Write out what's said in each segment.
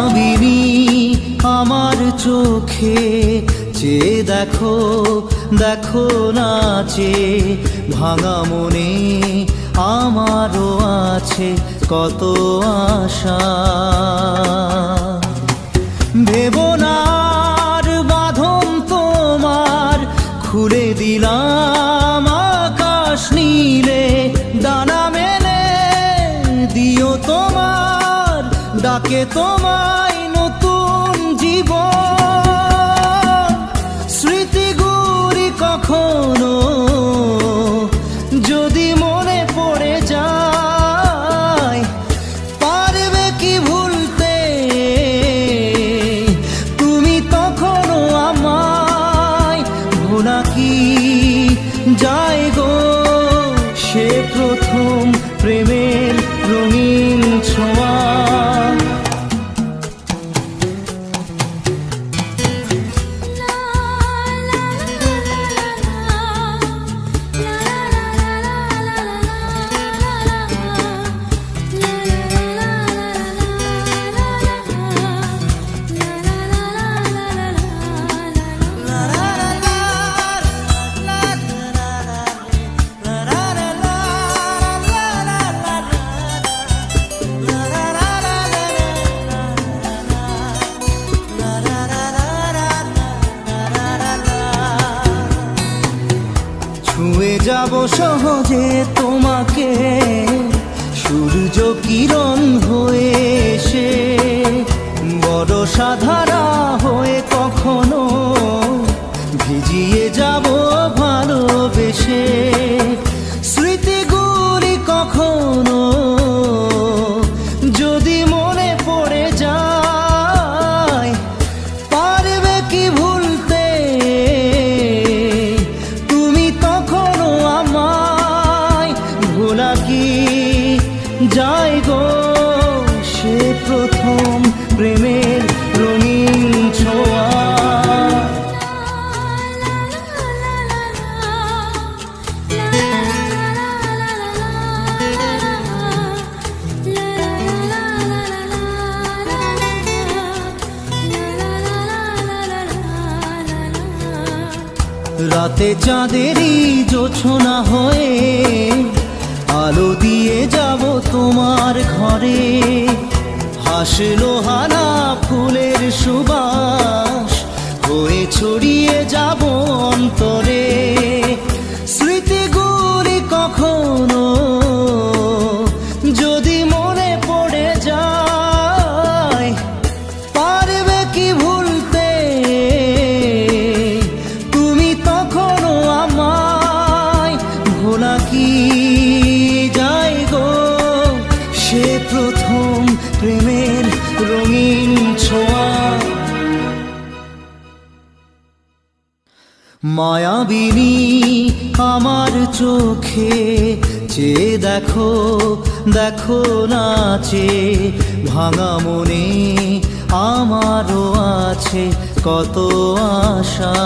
মায়াবিনী আমার চোখে চেয়ে দেখো দেখো নাচে ভাঙা মনে আমারও আছে কত আশা। ভেবনার বাঁধন তোমার খুলে দিলাম আকাশ নীলে, ডানা মেলে দিও তোমার ডাকে তোমায় নতুন জীবন। স্মৃতিগুলি কখনো যদি মনে পড়ে যায়, পারবে কি ভুলতে তুমি তখনও আমায়? ভোলা কি যায় গো সে প্রথম প্রেমের রঙিন ছোঁয়া। ছুঁয়ে যাব সহজে তোমাকে সূর্য কিরণ হয়ে এসে, বরষা ধারা হয়ে কখনো ভিজিয়ে যাব ভালোবেসে। স্মৃতিগুলি কখনো যদি মনে পড়ে যায়, পারবে কি ভুলতে তুমি তখনও আমায়? ভোলা কি যায় গো সে প্রথম প্রেমের রঙিন ছোঁয়া। রাতে চাঁদেরই জোছনা হয়ে আলো দিয়ে যাব তোমার ঘরে, হাসলো হানা ফুলের সুবাস হয়ে ছড়িয়ে যাব অন্তরে। স্মৃতিগুলি কখনো যদি মনে পড়ে যায়, পারবে কি ভুলতে তুমি তখনও আমায়? ভোলা কি যায় গো সে প্রথম প্রেমের রঙিন ছোঁয়া। মায়াবিনী আমার চোখে চেয়ে দেখো দেখো নাচে ভাঙা মনে আমারও আছে কত আশা।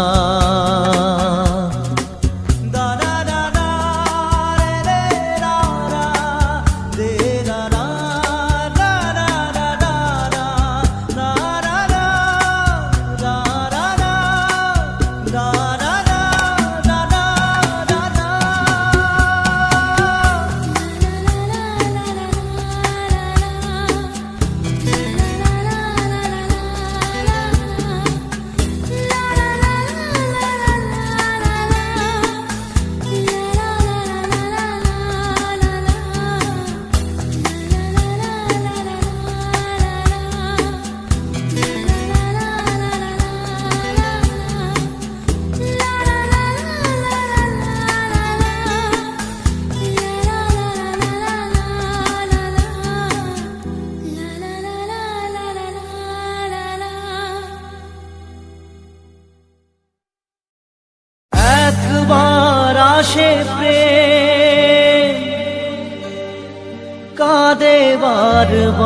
আসে প্রেম কাঁদে বারবার,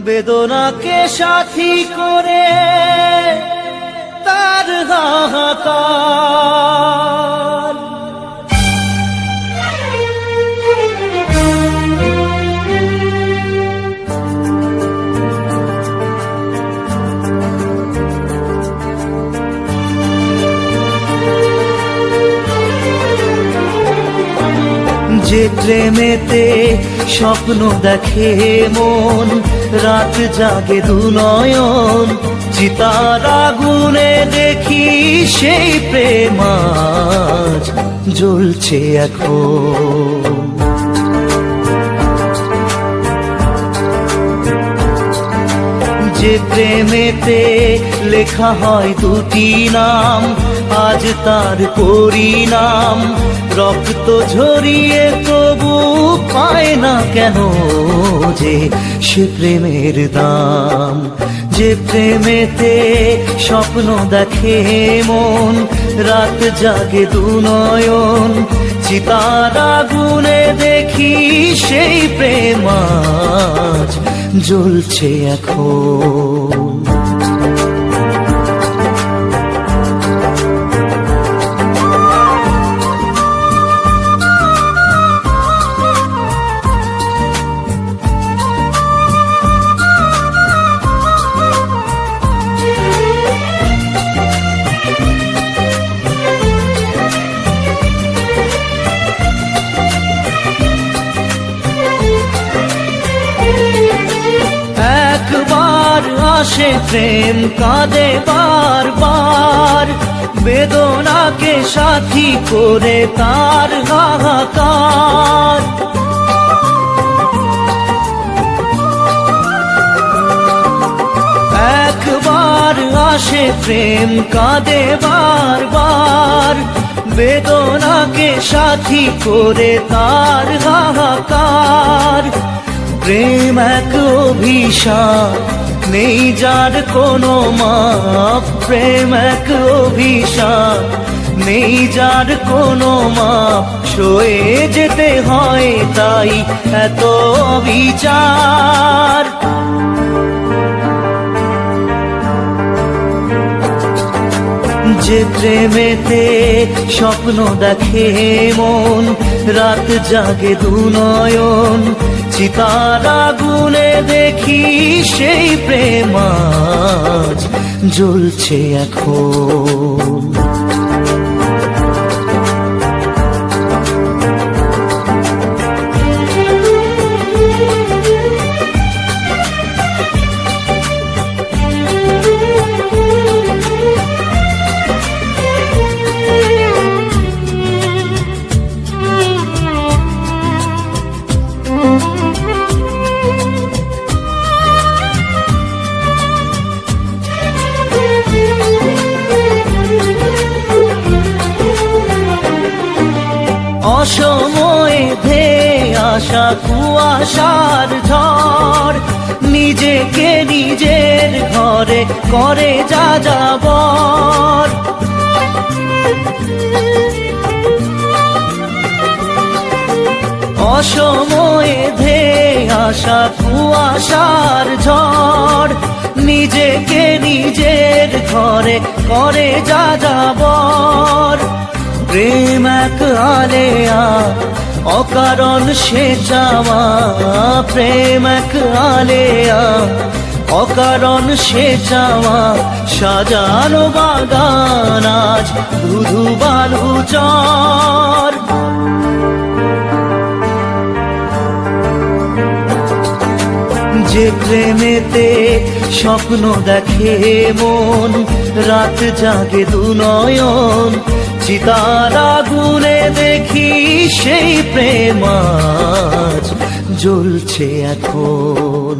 বেদনাকে সাথী করে তার হাহাকার। যে প্রেমেতে স্বপ্ন দেখে মন, রাত জাগে দু নয়ন, চিতার আগুনে দেখি সেই প্রেম আজ জ্বলছে এখন। যে প্রেমেতে লেখা হয় দুটি নাম, আজ তার পরিণাম রক্ত ঝরিয়ে তবু পায় না কেন যে সে প্রেমের দাম। যে প্রেমেতে স্বপ্ন দেখে মন, রাত জাগে দু নয়ন, চিতার আগুনে দেখি সেই প্রেম আজ জ্বলছে এখন। আসে প্রেম কাঁদে বারবার, বেদনাকে সাথী করে তার হাহাকার। একবার আসে প্রেম কাঁদে বারবার, বেদনাকে সাথী করে তার হাহাকার। প্রেম এক অভিশাপ, নেই যার কোনো মাপ। প্রেম এক অভিশাপ, নেই যার কোনো মাপ। সয়ে যেতে হয় তাই এত বিচার। যে প্রেমেতে স্বপ্ন দেখে মন, রাত জাগে দু নয়ন, চিতার আগুনে দেখি সেই প্রেম আজ জ্বলছে এখন। অসময়ে ধেয়ে আসা কুয়াশার ঝড়, নিজেকে নিজের ঘরে করে যা যাবর। অসময়ে ধেয়ে আসা কুয়াশার ঝড়, নিজেকে নিজের ঘরে করে যা যাবর। প্রেম এক আলেয়া, অকারণ সে চাওয়া। প্রেম এক আলেয়া, অকারণ সে চাওয়া। সাজানো বাগান আজ ধুধু বালু চর। যে প্রেমেতে স্বপ্ন দেখে মন, রাত জাগে দু নয়ন, চিতার আগুনে দেখি সেই প্রেম আজ জ্বলছে এখন।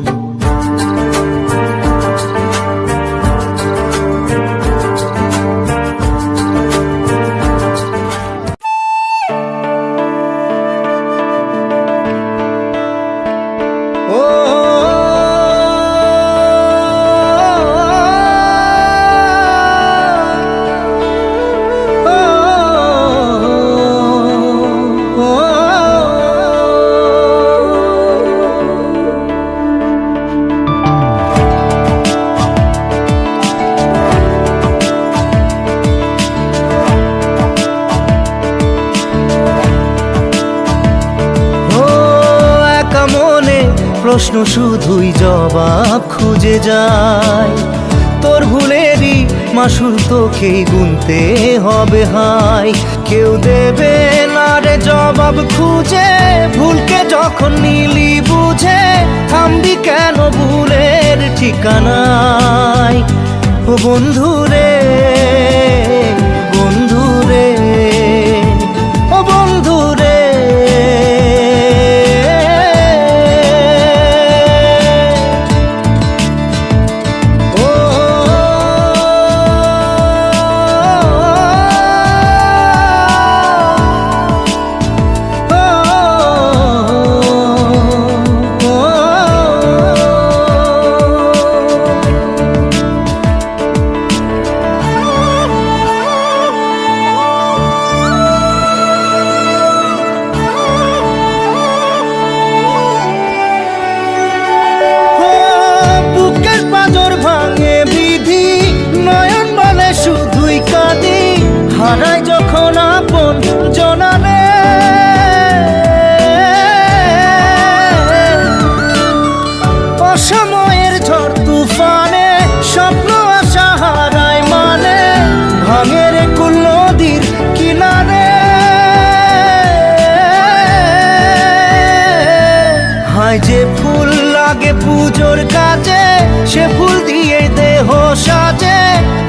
প্রশ্ন শুধুই জবাব খুঁজে যায়। তোর ভুলেরই মাসুল তোকেই গুনতে হবে হায়। কেউ দেবে না রে জবাব খুঁজে ও বন্ধু রে, বন্ধু রে, ও বন্ধু রে। হারাই যখন আপন জনারে, অসময়ের ঝড় তুফানে স্বপ্ন আশা হারায় মানে, ভাঙের কুল নদীর কিনারে। হায় যে ফুল লাগে পুজোর কাজে, সে ফুল দিয়ে দেহ সাজে,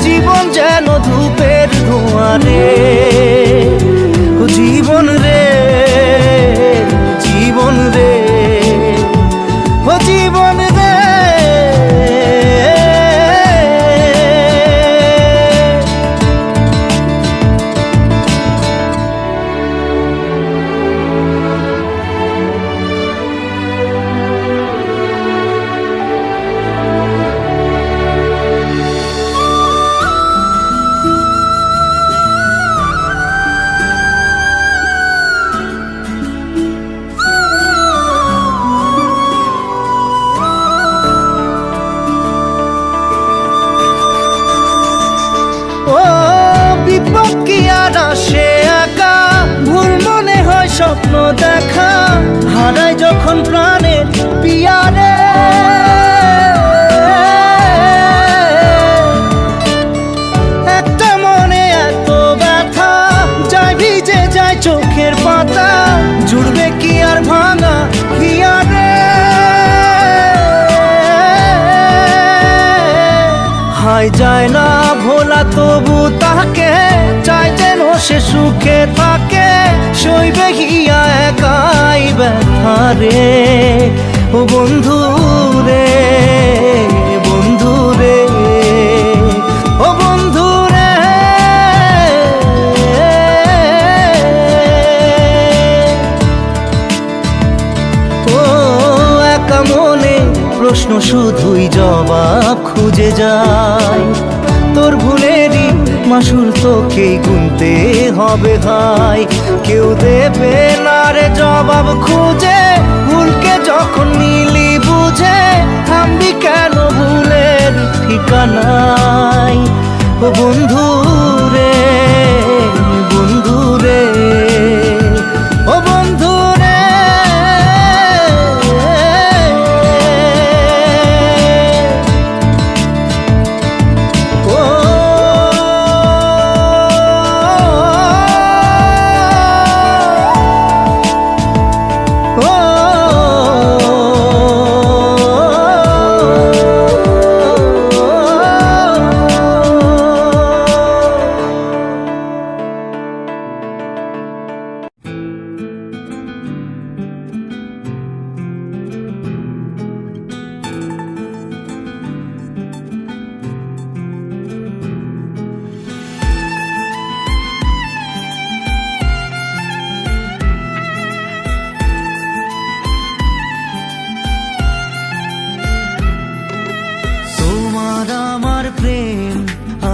জীবন যেন ধূপের ধোঁয়ারে। ও জীবন রে, জীবন রে, ও জীবন রে। ও বিপদ কি আর আসে একা, ভুল মনে হয় স্বপ্ন দেখা, হারাই যখন প্রাণের পিয়ারে। একটা মনে এত ব্যথা, যায় ভিজে যায় চোখের পাতা, জুড়বে কি আর ভাঙা হিয়ারে। হায় যায় না ভোলা তবু তাকে, চাই যেন সে সুখে থাকে, সইবে হিয়া একাই ব্যথা রে। ও বন্ধু রে, বন্ধু রে, ও বন্ধু রে। ও একা মনে প্রশ্ন শুধুই জবাব খুঁজে যায়, তোর ভুলেরই মাসুল তোকেই গুনতে হবে ভাই। কেউ দেবে না রে জবাব খুঁজে, ভুলকে যখন নিলি বুঝে, থামবি কেন ভুলের ঠিকানায়। ও বন্ধু রে, বন্ধু রে, ও বন্ধু রে।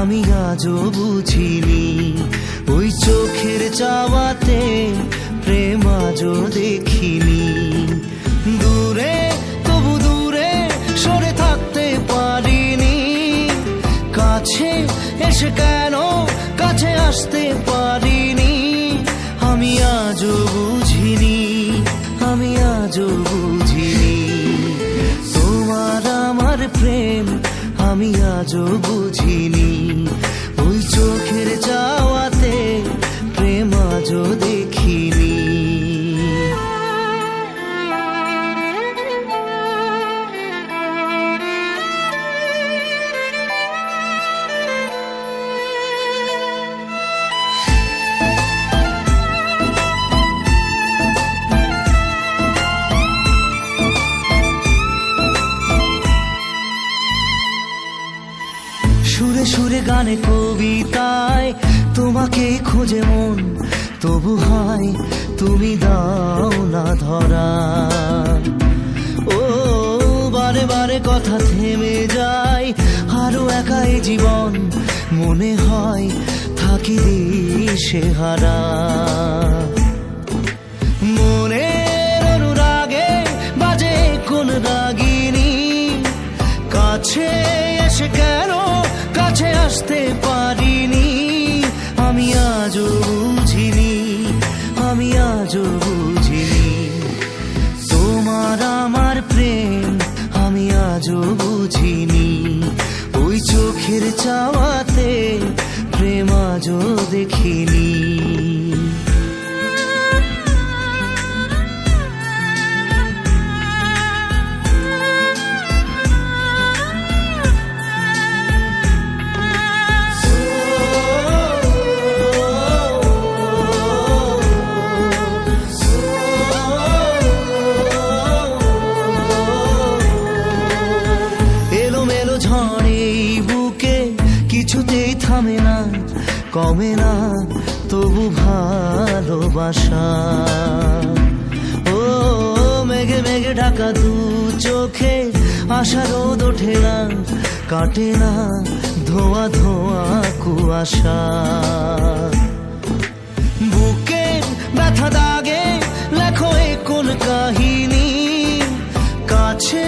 আমি আজও বুঝিনি, ওই চোখের চাওয়াতে প্রেম আজও দেখিনি। দূরে তবু দূরে সরে থাকতে পারিনি, কাছে এসে কেন কাছে আসতে পারিনি। আমি আজও বুঝিনি, আমি আজও বুঝিনি, তোমার আমার প্রেম আমি আজও বুঝিনি। ওই চোখের চাওয়াতে প্রেম আজও দেখিনি। গানে কবিতায় তোমাকে খোঁজে মন, তবু হয় তুমি দাও না ধরা। ও বারে বারে কথা থেমে যায়, আরো একাই জীবন মনে হয় থাকি দিশে হারা। মনের অনুরাগে বাজে কোন রাগিনী, কাছে এসে কেন কাছে আসতে পারিনি। আমি আজও বুঝিনি, আমি আজও বুঝিনি তোমার আমার প্রেম, আমি আজও বুঝিনি। ওই চোখের চাওয়াতে প্রেম আজও দেখিনি। কিছুতেই থামে না, কমে না তবু ভালোবাসা। ও মেঘে মেঘে ঢাকা দু চোখে আশা রোদ ওঠে না, কাটে না ধোয়া ধোয়া কুয়াশা। বুকে ব্যথা দাগে লেখো এ কোন কাহিনী, কাছে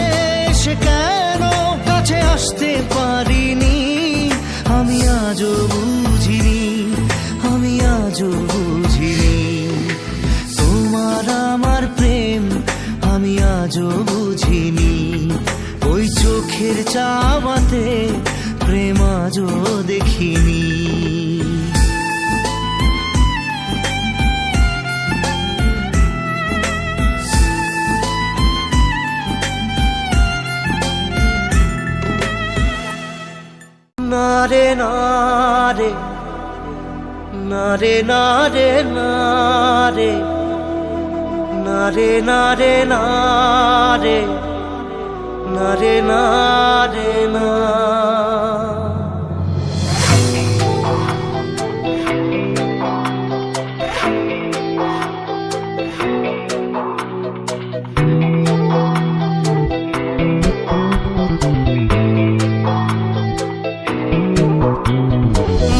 এসে কেন কাছে আসতে পারিনি। আমি আজও বুঝিনি, আমি আজও বুঝিনি তোমার আমার প্রেম, আমি আজও বুঝিনি। ওই চোখের চাওয়াতে প্রেম আজও দেখিনি। নারে নারে নারে নারে নারে নারে নারে নারে নারে নারে না।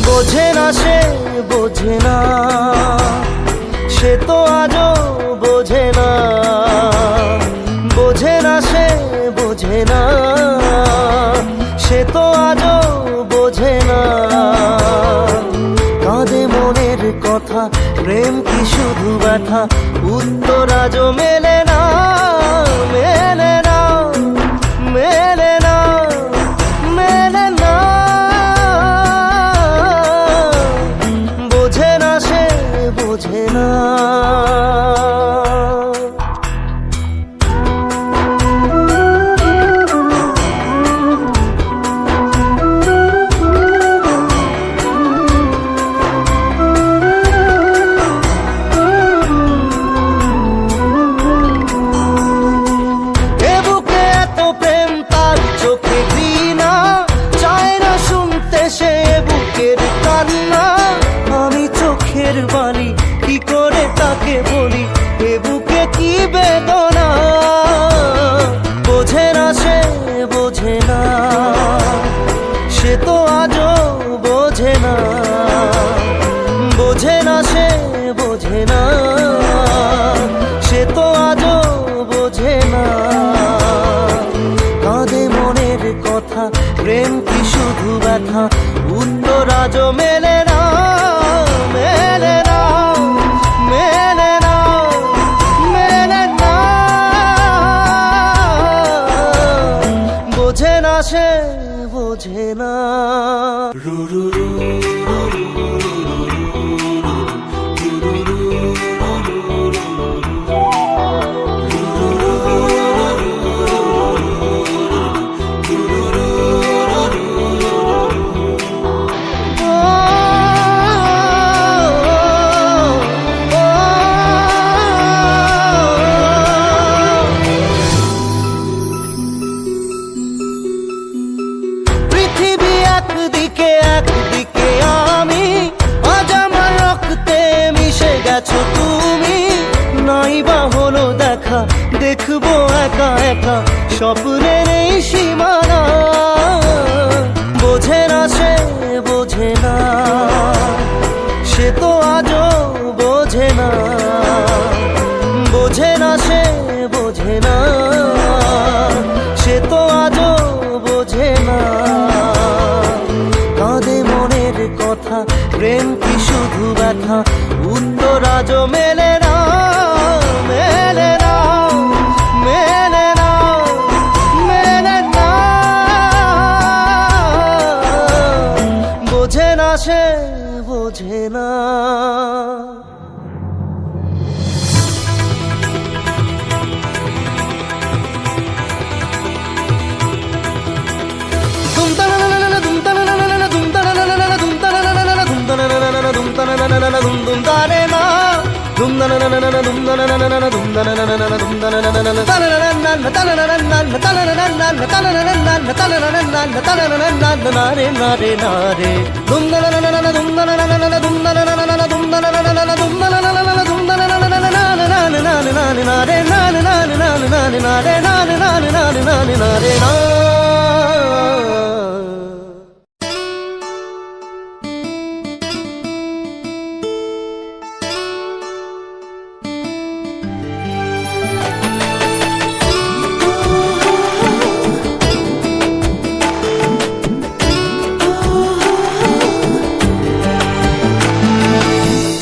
বোঝে না সে বোঝে না, সে তো আজও বোঝে না। বোঝে না সে বোঝে না, সে তো আজও বোঝে না। কাঁদে মনের কথা, প্রেম কি শুধু ব্যথা, উত্তর আজও মেলে না, মেলে না, মেলে না, মেলে না। বোঝে না সে বোঝে না। বাণী কি করে তাকে বলি, এ বুকে কি বেদনা। বোঝে না সে বোঝে না, সে তো আজও বোঝে না। বোঝে না সে বোঝে না, সে তো আজও বোঝে না। কাঁদে মনের কথা, প্রেম কি শুধু ব্যথা, উত্তর আজও মেলে না, মেলে না, মেলে না, মেলে না। বোঝে না সে বোঝে না। পৃথিবী নাই বা হলো দেখা, দেখবো একা একা স্বপ্নের এই সীমানা। বোঝে না সে বোঝে না, সে তো আজও বোঝে না। বোঝে না সে বোঝে না, সে তো আজও বোঝে না। কাঁদে মনের কথা, প্রেম কি শুধু ব্যথা, উত্তর আজও মেলে না, মেলে না, মেলে না, মেলে না। বোঝে না সে বোঝে না।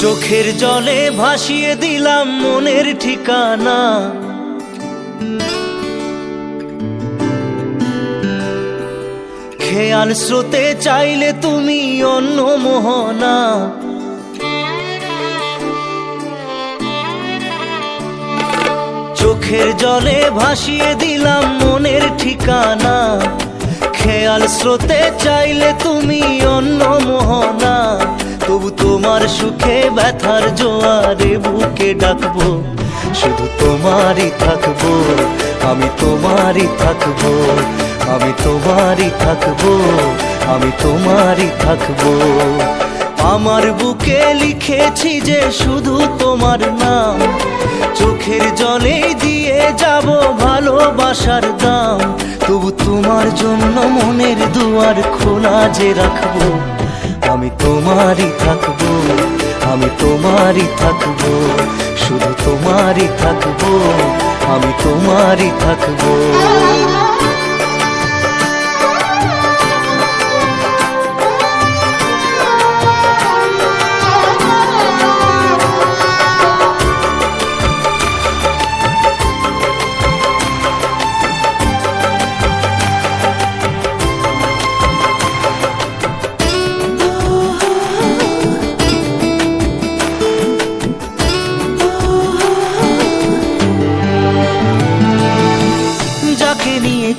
চোখের জলে ভাসিয়ে দিলাম মনের ঠিকানা। খেয়াল স্রোতে চাইলে তুমি অন্য মোহনা। চোখের জলে ভাসিয়ে দিলাম মনের ঠিকানা। খেয়াল স্রোতে চাইলে তুমি অন্য মোহনা। তবু তোমার সুখে ব্যথার জোয়ারে বুকে ডাকবো, শুধু তোমারই থাকবো, আমি তোমারই থাকবো, আমি তোমারই থাকবো, আমি তোমারই থাকবো। আমার বুকে লিখেছি যে শুধু তোমার নাম, চোখের জলে দিয়ে যাব ভালোবাসার দাম। তবু তোমার জন্য মনের দুয়ার খোলা যে রাখবো, আমি তোমারই থাকবো, আমি তোমারই থাকবো, শুধু তোমারই থাকবো, আমি তোমারই থাকবো।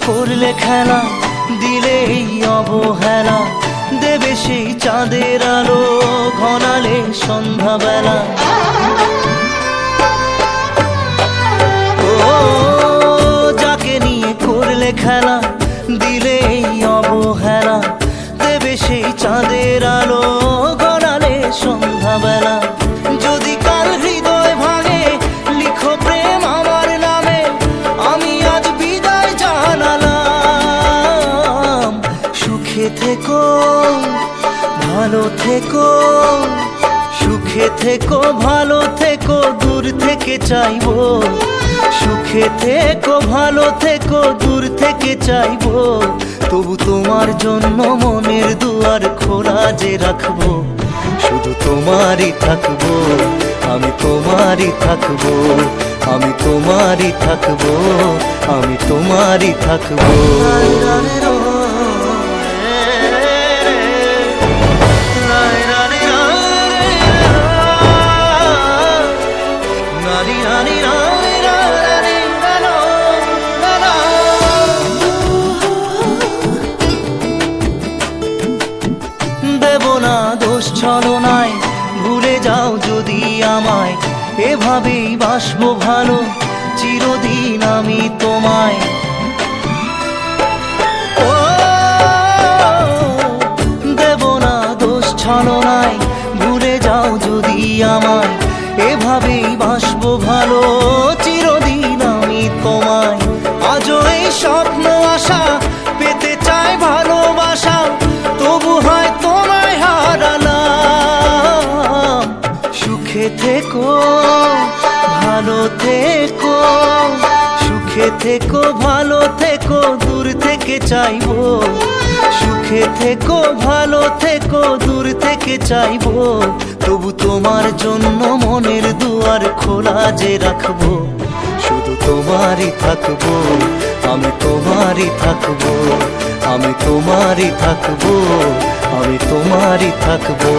করলে খেলা, দিলে এই অবহেলা, দেবে সেই চাঁদের আলো ঘনালে সন্ধ্যাবেলা। ও যাকে নিয়ে করলে খেলা, দিলে এই অবহেলা, দেবে সেই চাঁদের আলো ঘনালে সন্ধ্যাবেলা। যদি কাল হৃদয় ভাঙে লিখো প্রেম আমার নামে, আমি আজ বিদায় জানালাম। সুখে থেকো ভালো থেকো, সুখে থেকো ভালো থেকো, দূর থেকে চাইবো। সুখে থেকো ভালো থেকো, দূর থেকে চাইবো। তবু তোমার জন্য মনের দুয়ার খোলা যে রাখবো, শুধু তোমারই থাকবো, আমি তোমারই থাকবো, আমি তোমারই থাকবো, আমি তোমারই থাকবো। দেব না দোষ ছলনায়, ভুলে যাও যদি আমায়। এভাবেই বাসবো ভালো চিরদিন আমি তোমায়। ও দেব না দোষ ছলনায়, ভুলে যাও যদি আমায়। এভাবেই বাসবো ভালো ভালো থেকো, সুখে থেকো, ভালো থেকো, দূর থেকে চাইবো। সুখে থেকো, ভালো থেকো, দূর থেকে চাইবো। তবু তোমার জন্য মনের দুয়ার খোলা যে রাখবো। শুধু তোমারই থাকবো, আমি তোমারই থাকবো, আমি তোমারই থাকবো, আমি তোমারই থাকবো।